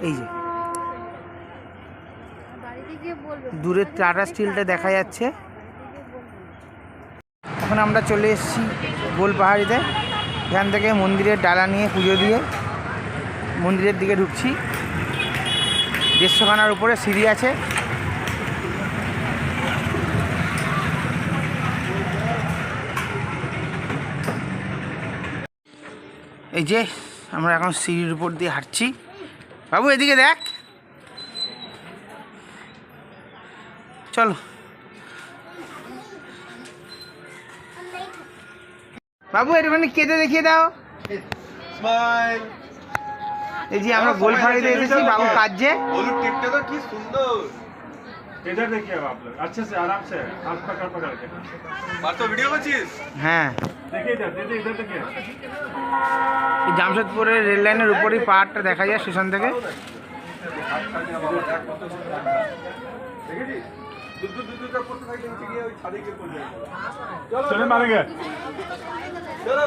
এই যে দূরের টাটা স্টিলটা দেখা যাচ্ছে। এখন আমরা চলে এসেছি গোলপাহাড়িতে। এখান থেকে মন্দিরের ডালা নিয়ে পুজো দিয়ে মন্দিরের দিকে ঢুকছি। 150 খানার উপরে সিঁড়ি আছে। এই যে আমরা এখন সিঁড়ির উপর দিয়ে হাঁটছি। বাবু এদিকে দেখ, চলো। বাবু একটুখানি কেটে দেখিয়ে দাও। এই যে আমরা গোলপাহাড়িতে এসেছি, বাবু কাটছে। टिपटे तो की सुंदर। इधर देखिए आप लोग अच्छे से आराम से हाथ पकड़ पकड़ के। बात तो वीडियो बचीस। হ্যাঁ देखिए इधर देखिए। এই জামশেদপুরের রেল লাইনের উপরই পাহাড়টা দেখা যায় স্টেশন থেকে। चलो मारेंगे। चलो